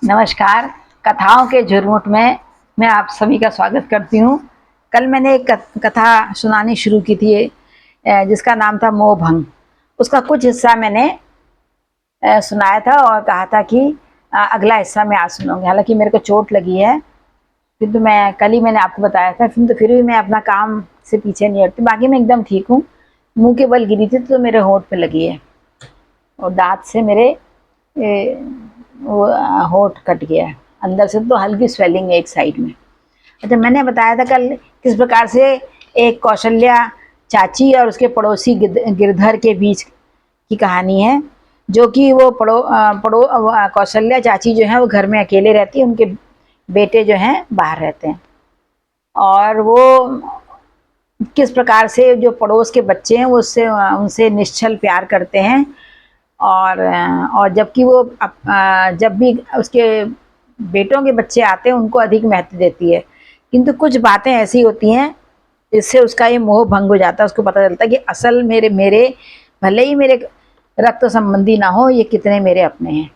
नमस्कार। कथाओं के झुरमुट में मैं आप सभी का स्वागत करती हूँ। कल मैंने एक कथा सुनानी शुरू की थी जिसका नाम था मोह भंग। उसका कुछ हिस्सा मैंने सुनाया था और कहा था कि अगला हिस्सा मैं आज सुनाऊंगी। हालांकि मेरे को चोट लगी है, किंतु मैं कल ही मैंने आपको बताया था, फिर भी मैं अपना काम से पीछे नहीं हटती। बाकी मैं एकदम ठीक हूँ। मुंह के बल गिरी थी तो मेरे होंठ पे लगी है और दांत से मेरे वो होंठ कट गया है। अंदर से तो हल्की स्वेलिंग है एक साइड में। अच्छा, मैंने बताया था कल किस प्रकार से एक कौशल्या चाची और उसके पड़ोसी गिरधर के बीच की कहानी है। जो कि वो कौशल्या चाची जो है वो घर में अकेले रहती है, उनके बेटे जो हैं बाहर रहते हैं। और वो किस प्रकार से जो पड़ोस के बच्चे हैं वो उससे उनसे निश्चल प्यार करते हैं। और जबकि वो जब भी उसके बेटों के बच्चे आते हैं उनको अधिक महत्व देती है। किंतु कुछ बातें ऐसी होती हैं जिससे उसका ये मोह भंग हो जाता है। उसको पता चलता है कि असल मेरे भले ही मेरे रक्त संबंधी ना हो, ये कितने मेरे अपने हैं।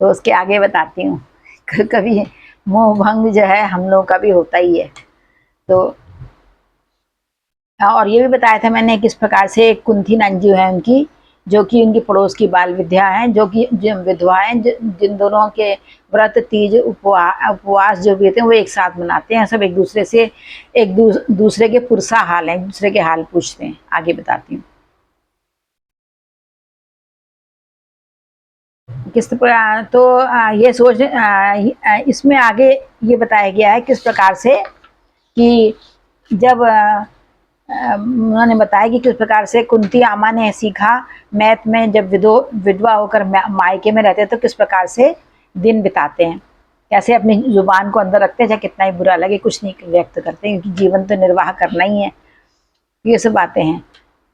तो उसके आगे बताती हूँ। कभी मोह भंग जो है हम लोगों का भी होता ही है। तो और ये भी बताया था मैंने किस प्रकार से एक कुंती नंजू है उनकी, जो कि उनकी पड़ोस की बाल विद्या है, जो कि विधवा हैं, जिन दोनों के व्रत तीज उपवास जो भी होते हैं वो एक साथ मनाते हैं। सब एक दूसरे से दूसरे के पुरसा हाल है, एक दूसरे के हाल पूछते हैं। आगे बताती हूँ किस प्रकार। तो ये सोच इसमें आगे ये बताया गया है किस प्रकार से कि जब उन्होंने बताया कि किस प्रकार से कुंती आमा ने सीखा मैथ में। जब विधवा होकर मायके में रहते हैं तो किस प्रकार से दिन बिताते हैं, कैसे अपनी जुबान को अंदर रखते हैं, चाहे कितना ही बुरा लगे कुछ नहीं व्यक्त करते हैं, क्योंकि जीवन तो निर्वाह करना ही है। ये सब बातें हैं।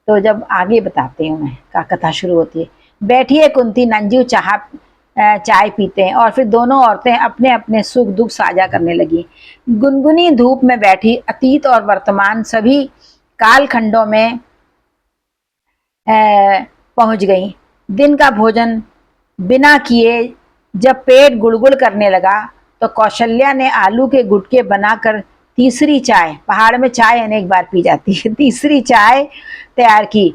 तो जब आगे बताती हूँ मैं, कथा शुरू होती है। बैठिए कुंती नंजू चाय पीते हैं। और फिर दोनों औरतें अपने अपने सुख दुख साझा करने लगी। गुनगुनी धूप में बैठी अतीत और वर्तमान सभी कालखंडों में पहुंच गई। दिन का भोजन बिना किए जब पेट गुड़गुड़ करने लगा तो कौशल्या ने आलू के गुटके बनाकर तीसरी चाय, पहाड़ में चाय अनेक बार पी जाती है, तीसरी चाय तैयार की।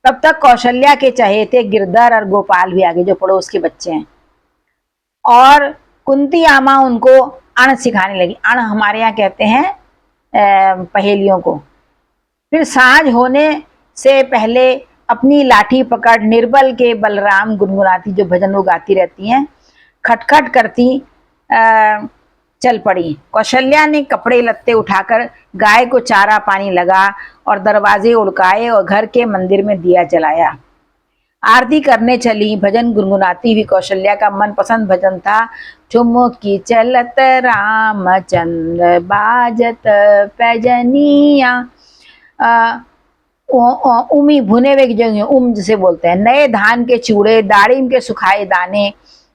तब तक कौशल्या के चहेते गिरधर और गोपाल भी आगे, जो पड़ोस के बच्चे हैं। और कुंती आमा उनको अण सिखाने लगी। अण हमारे यहाँ कहते हैं पहेलियों को। फिर सांझ होने से पहले अपनी लाठी पकड़ निर्बल के बलराम गुनगुनाती, जो भजन वो गाती रहती हैं, खटखट करती चल पड़ी। कौशल्या ने कपड़े लत्ते उठाकर गाय को चारा पानी लगा और दरवाजे उड़काए और घर के मंदिर में दिया जलाया। आरती करने चली, भजन गुनगुनाती हुई। कौशल्या का मनपसंद भजन था ठुमकी चलत रामचंद्र बाजत पैजनिया। उमी भुने हुए जो जिसे बोलते हैं, नए धान के चूड़े, दाड़िम के सुखाए दाने,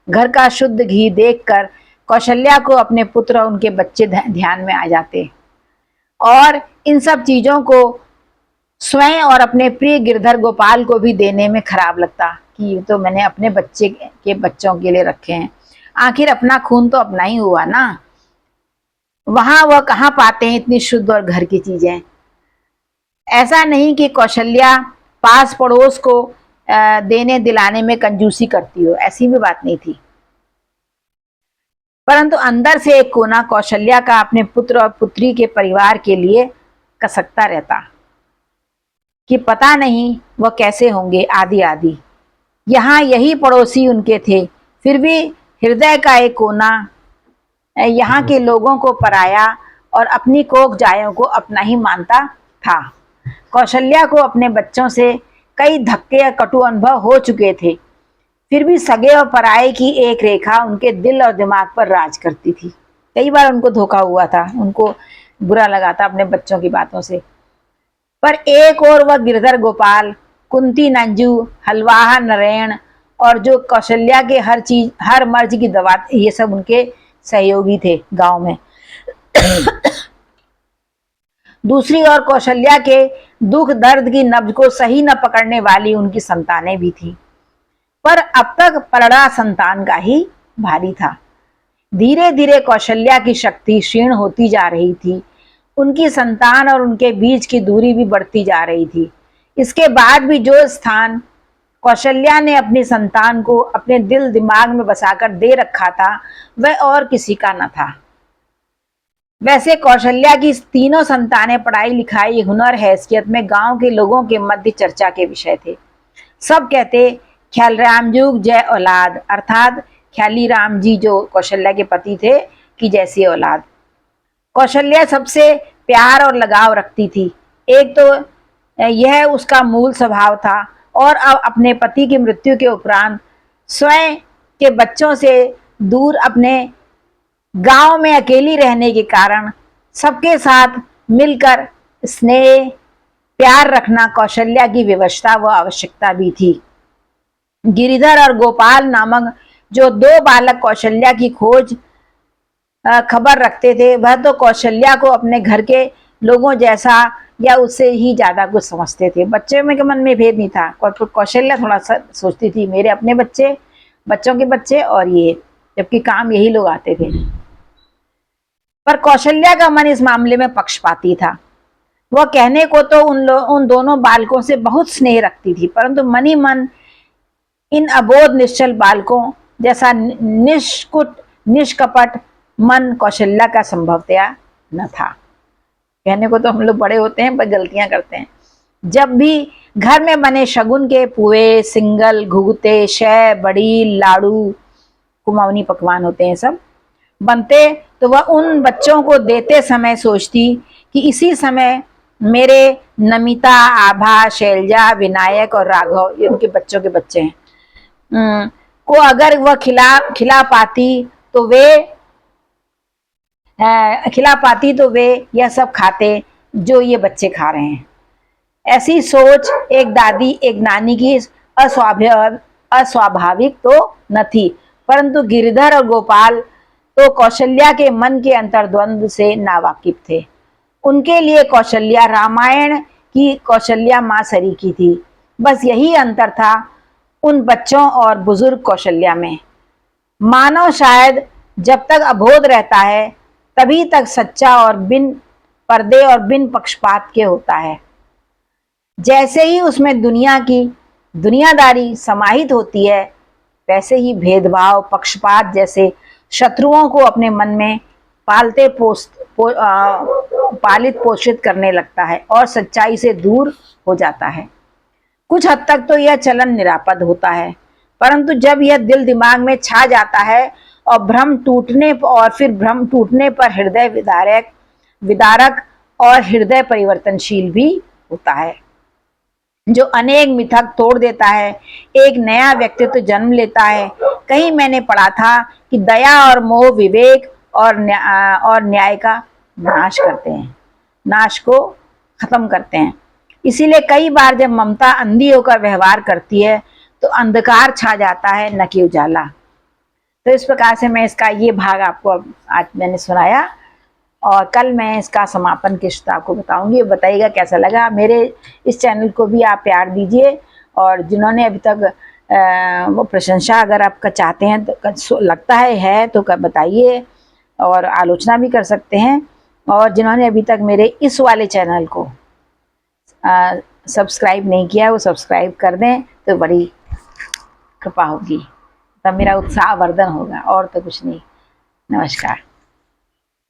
घर का शुद्ध घी देखकर कौशल्या को अपने पुत्र और उनके बच्चे ध्यान में आ जाते। और इन सब चीजों को स्वयं और अपने प्रिय गिरधर गोपाल को भी देने में खराब लगता कि तो मैंने अपने बच्चे के बच्चों के लिए रखे हैं। आखिर अपना खून तो अपना ही हुआ ना, वहां वह कहाँ पाते हैं इतनी शुद्ध और घर की चीजें। ऐसा नहीं कि कौशल्या पास पड़ोस को देने दिलाने में कंजूसी करती हो, ऐसी भी बात नहीं थी। परंतु अंदर से एक कोना कौशल्या का अपने पुत्र और पुत्री के परिवार के लिए कसकता रहता कि पता नहीं वह कैसे होंगे आदि आदि। यहाँ यही पड़ोसी उनके थे, फिर भी हृदय का एक कोना यहाँ के लोगों को पराया और अपनी कोख जायों को अपना ही मानता था। कौशल्या को अपने बच्चों से कई धक्के या कटु अनुभव हो चुके थे, फिर भी सगे और पराये की एक रेखा उनके दिल और दिमाग पर राज करती थी। कई बार उनको धोखा हुआ था, उनको बुरा लगा था अपने बच्चों की बातों से। पर एक और वह गिरधर गोपाल, कुंती नंजू, हलवाहा नरेण और जो कौशल्या के हर मर्ज की दवा, ये सब उनके सहयोगी थे गांव में। दूसरी ओर कौशल्या के दुख दर्द की नब्ज को सही न पकड़ने वाली उनकी संतानें भी थी। पर अब तक परड़ा संतान का ही भारी था। धीरे धीरे कौशल्या की शक्ति क्षीण होती जा रही थी। उनकी संतान और उनके बीच की दूरी भी बढ़ती जा रही थी। इसके बाद भी जो स्थान कौशल्या ने अपनी संतान को अपने दिल दिमाग में बसाकर दे रखा था, वह और किसी का न था। वैसे कौशल्या की तीनों संतानें पढ़ाई लिखाई, हुनर, हैसियत में गांव के लोगों के मध्य चर्चा के विषय थे। सब कहते ख्यालराम जुग जय औलाद, अर्थात ख्याली राम जी जो कौशल्या के पति थे की जैसी औलाद। कौशल्या सबसे प्यार और लगाव रखती थी। एक तो यह उसका मूल स्वभाव था, और अब अपने पति की मृत्यु के उपरांत स्वयं के बच्चों से दूर अपने गांव में अकेली रहने के कारण सबके साथ मिलकर स्नेह प्यार रखना कौशल्या की विवशता व आवश्यकता भी थी। गिरिधर और गोपाल नामक जो दो बालक कौशल्या की खोज खबर रखते थे, वह तो कौशल्या को अपने घर के लोगों जैसा या उससे ही ज्यादा कुछ समझते थे। बच्चे में के मन में भेद नहीं था। कौशल्या थोड़ा सा सोचती थी मेरे अपने बच्चे, बच्चों के बच्चे और ये, जबकि काम यही लोग आते थे। पर कौशल्या का मन इस मामले में पक्षपाती था। वह कहने को तो उन दोनों बालकों से बहुत स्नेह रखती थी, परंतु मन ही मन इन अबोध निश्चल बालकों जैसा निष्कपट मन कौशल्या का संभवतया न था। कहने को तो हम लोग बड़े होते हैं पर गलतियां करते हैं। जब भी घर में बने शगुन के पुए, सिंगल, घुघुते, शय, बड़ी, लाड़ू, कुमाऊनी पकवान होते हैं सब बनते, तो वह उन बच्चों को देते समय सोचती कि इसी समय मेरे नमिता, आभा, शैलजा, विनायक और राघव, ये उनके बच्चों के बच्चे हैं, को अगर वह खिला पाती तो वे यह सब खाते जो ये बच्चे खा रहे हैं। ऐसी सोच एक दादी एक नानी की अस्वाभाविक तो न थी, परंतु गिरिधर और गोपाल तो कौशल्या के मन के अंतर्द्वंद से नावाकिफ थे। उनके लिए कौशल्या रामायण की कौशल्या माँ सरीखी थी। बस यही अंतर था उन बच्चों और बुजुर्ग कौशल्या में। मानव शायद जब तक अबोध रहता है तभी तक सच्चा और बिन पर्दे और बिन पक्षपात के होता है। जैसे ही उसमें दुनिया की दुनियादारी समाहित होती है, वैसे ही भेदभाव, पक्षपात जैसे शत्रुओं को अपने मन में पालित पोषित करने लगता है और सच्चाई से दूर हो जाता है। कुछ हद तक तो यह चलन निरापद होता है, परंतु जब यह दिल दिमाग में छा जाता है और भ्रम टूटने पर हृदय विदारक और हृदय परिवर्तनशील भी होता है, जो अनेक मिथक तोड़ देता है, एक नया व्यक्तित्व जन्म लेता है। कहीं मैंने पढ़ा था कि दया और मोह विवेक और न्याय का नाश को खत्म करते हैं। इसीलिए कई बार जब ममता अंधी होकर व्यवहार करती है तो अंधकार छा जाता है, न कि उजाला। तो इस प्रकार से मैं इसका ये भाग आपको आज मैंने सुनाया, और कल मैं इसका समापन किस्त आपको बताऊंगी। बताइएगा कैसा लगा। मेरे इस चैनल को भी आप प्यार दीजिए, और जिन्होंने अभी तक वो प्रशंसा अगर आपका चाहते हैं तो लगता है तो बताइए, और आलोचना भी कर सकते हैं। और जिन्होंने अभी तक मेरे इस वाले चैनल को सब्सक्राइब नहीं किया वो सब्सक्राइब कर दें तो बड़ी कृपा होगी, तब मेरा उत्साह वर्धन होगा, और तो कुछ नहीं। नमस्कार।